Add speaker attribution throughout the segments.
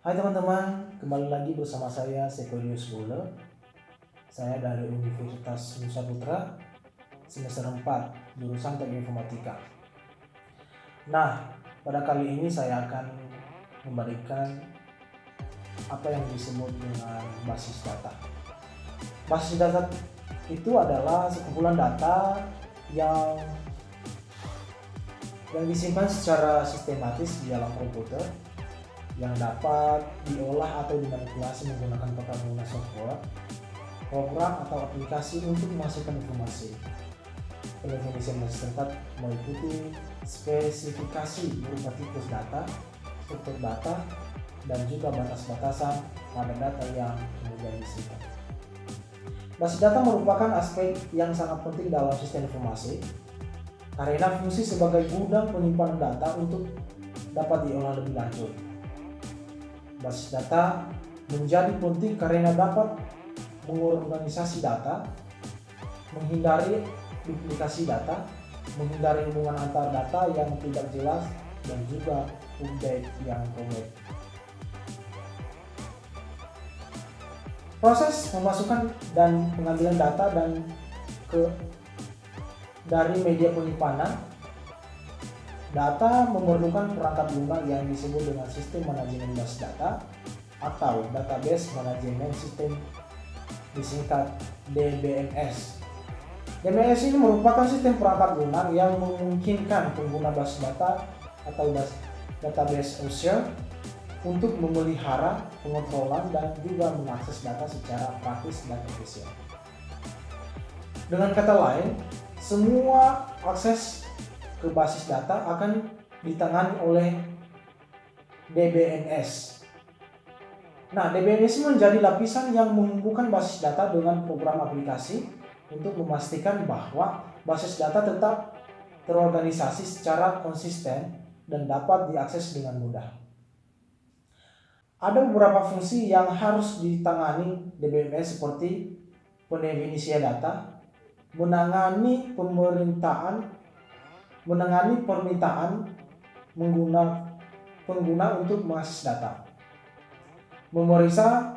Speaker 1: Hai teman-teman, kembali lagi bersama saya Sekolius Bule. Saya dari Universitas Nusa Putra, semester 4, jurusan Teknik Informatika. Nah, pada kali ini saya akan memberikan apa yang disebut dengan basis data. Basis data itu adalah sekumpulan data yang disimpan secara sistematis di dalam komputer yang dapat diolah atau dimanipulasi menggunakan pengguna software, program atau aplikasi untuk memasukkan informasi. Pendefinisian basis data meliputi spesifikasi berupa tipe data, struktur data, dan juga batas-batasan pada data yang kemudian disimpan. Basis data merupakan aspek yang sangat penting dalam sistem informasi karena fungsi sebagai gudang penyimpanan data untuk dapat diolah lebih lanjut. Basis data menjadi penting karena dapat mengorganisasi data, menghindari duplikasi data, menghindari hubungan antar data yang tidak jelas, dan juga update yang rumit. Proses memasukkan dan pengambilan data dari media penyimpanan data memerlukan perangkat lunak yang disebut dengan sistem manajemen basis data atau database manajemen sistem, disingkat DBMS. DBMS ini merupakan sistem perangkat lunak yang memungkinkan pengguna basis data atau database user untuk memelihara, pengontrolan, dan juga mengakses data secara praktis dan efisien. Dengan kata lain, semua akses ke basis data akan ditangani oleh DBMS. Nah, DBMS menjadi lapisan yang menghubungkan basis data dengan program aplikasi untuk memastikan bahwa basis data tetap terorganisasi secara konsisten dan dapat diakses dengan mudah. Ada beberapa fungsi yang harus ditangani DBMS seperti pendefinisian data, menangani permintaan pengguna untuk mengakses data, memeriksa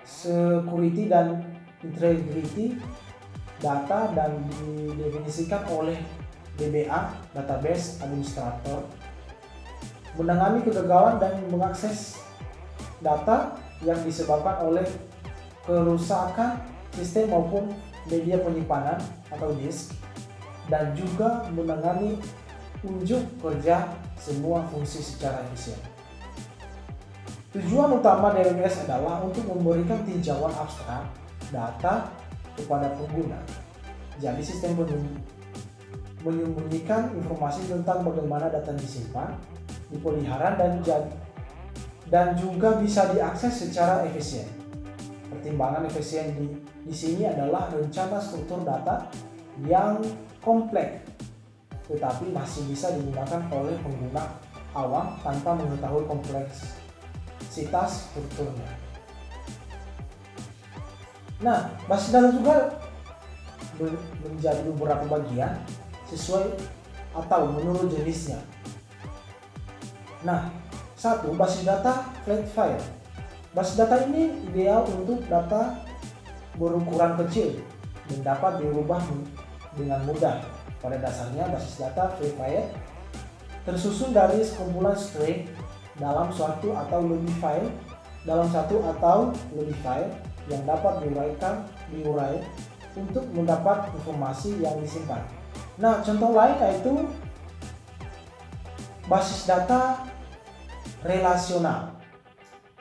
Speaker 1: security dan integrity data dan didefinisikan oleh DBA (Database Administrator), menangani kegagalan dan mengakses data yang disebabkan oleh kerusakan sistem maupun media penyimpanan atau disk, dan juga menangani unjuk kerja semua fungsi secara efisien. Tujuan utama DBMS adalah untuk memberikan tinjauan abstrak data kepada pengguna. Jadi sistem menyembunyikan informasi tentang bagaimana data disimpan, dipelihara, dan juga bisa diakses secara efisien. Pertimbangan efisien di sini adalah rencana struktur data yang kompleks tetapi masih bisa digunakan oleh pengguna awam tanpa mengetahui kompleksitas strukturnya. Nah, basis data juga menjadi beberapa bagian sesuai atau menurut jenisnya. Nah, satu, basis data flat file. Basis data ini ideal untuk data berukuran kecil dan dapat dirubah dengan mudah. Pada dasarnya, basis data flat file tersusun dari sekumpulan string dalam satu atau lebih file yang dapat diurai untuk mendapat informasi yang disimpan. Nah, contoh lain yaitu basis data relasional.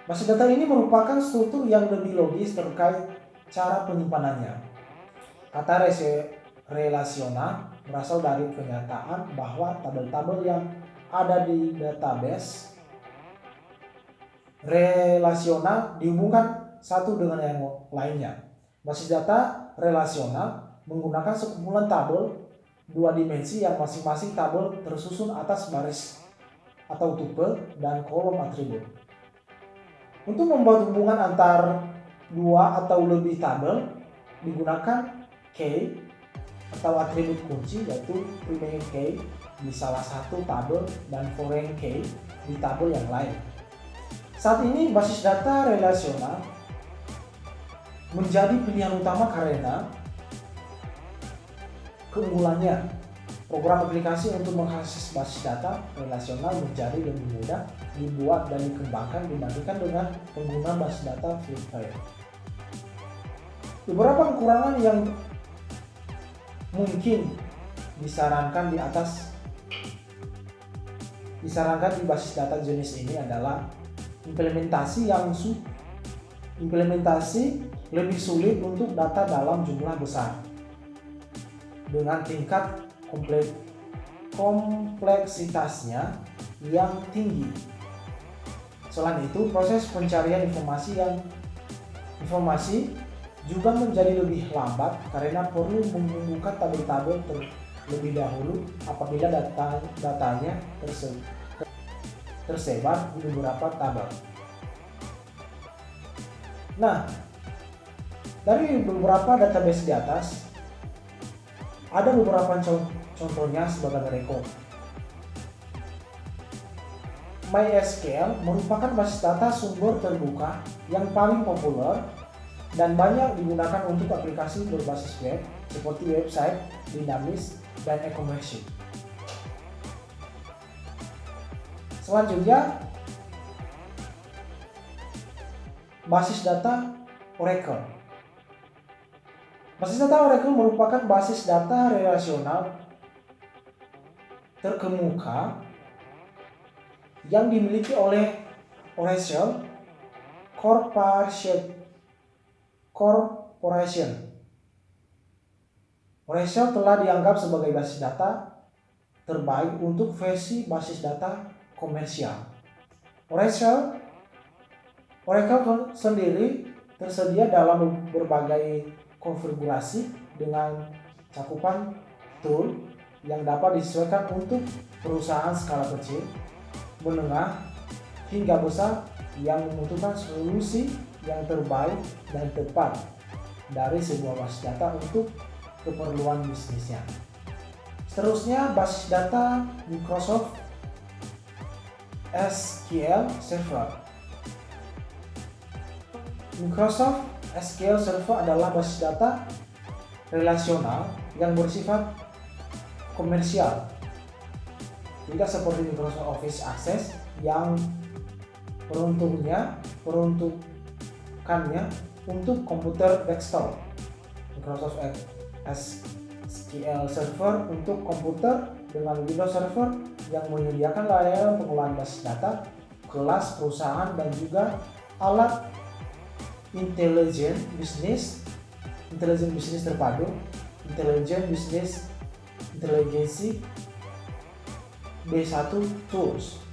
Speaker 1: Basis data ini merupakan struktur yang lebih logis terkait cara penyimpanannya. Kata relasional berasal dari kenyataan bahwa tabel-tabel yang ada di database relasional dihubungkan satu dengan yang lainnya. Basis data relasional menggunakan sekumpulan tabel dua dimensi yang masing-masing tabel tersusun atas baris atau tuple dan kolom atribut. Untuk membuat hubungan antar dua atau lebih tabel digunakan key atau atribut kunci, yaitu primary key di salah satu tabel dan foreign key di tabel yang lain. Saat ini basis data relasional menjadi pilihan utama karena keunggulannya. Program aplikasi untuk mengakses basis data relasional menjadi lebih mudah dibuat dan dikembangkan dibandingkan dengan pengguna basis data file. Beberapa kekurangan yang mungkin disarankan di basis data jenis ini adalah implementasi lebih sulit untuk data dalam jumlah besar dengan tingkat kompleksitasnya yang tinggi. Selain itu, proses pencarian informasi juga menjadi lebih lambat karena perlu membuka tabel-tabel terlebih dahulu apabila datanya tersebar di beberapa tabel. Nah, dari beberapa database di atas, ada beberapa contohnya sebagai berikut. MySQL merupakan basis data sumber terbuka yang paling populer dan banyak digunakan untuk aplikasi berbasis web seperti website, dinamis, dan e-commerce. Selanjutnya, basis data Oracle. Basis data Oracle merupakan basis data relasional terkemuka yang dimiliki oleh Oracle Corporation. Oracle telah dianggap sebagai basis data terbaik untuk versi basis data komersial. Oracle sendiri tersedia dalam berbagai konfigurasi dengan cakupan tool yang dapat disesuaikan untuk perusahaan skala kecil, menengah, hingga besar yang membutuhkan solusi yang terbaik dan tepat dari sebuah basis data untuk keperluan bisnisnya. Seterusnya, basis data Microsoft SQL Server. Microsoft SQL Server adalah basis data relasional yang bersifat komersial, tidak seperti Microsoft Office Access yang peruntukannya untuk komputer desktop. Microsoft SQL Server untuk komputer dengan Windows Server yang menyediakan layanan pengolahan basis data, kelas perusahaan, dan juga alat intelijen bisnis terpadu, intelijensi B1 tools.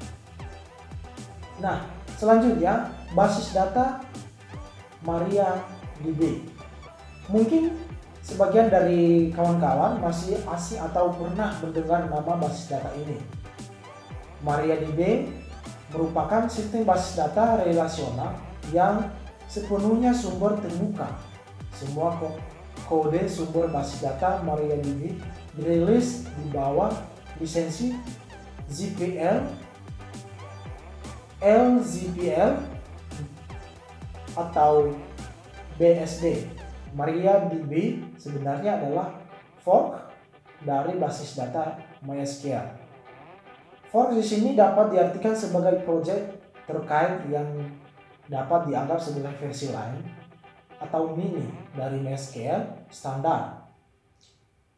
Speaker 1: Nah, selanjutnya basis data MariaDB. Mungkin sebagian dari kawan-kawan masih asing atau pernah mendengar nama basis data ini. MariaDB merupakan sistem basis data relasional yang sepenuhnya sumber terbuka. Semua kode sumber basis data MariaDB dirilis di bawah lisensi GPL, LGPL, atau BSD. MariaDB sebenarnya adalah fork dari basis data MySQL. Fork di sini dapat diartikan sebagai proyek terkait yang dapat dianggap sebagai versi lain atau mini dari MySQL standar.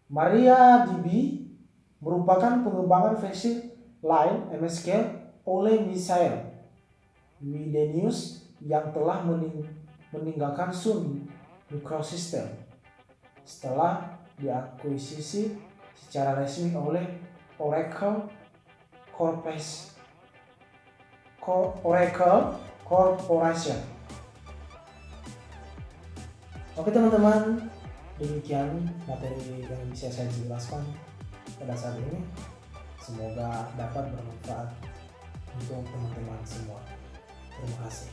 Speaker 1: MariaDB merupakan pengembangan versi lain MySQL oleh Michael Widenius yang telah meninggalkan Sun Microsystems setelah diakuisisi secara resmi oleh Oracle Corporation. Oke teman-teman, demikian materi yang bisa saya jelaskan pada saat ini. Semoga dapat bermanfaat untuk teman-teman semua. Terima kasih.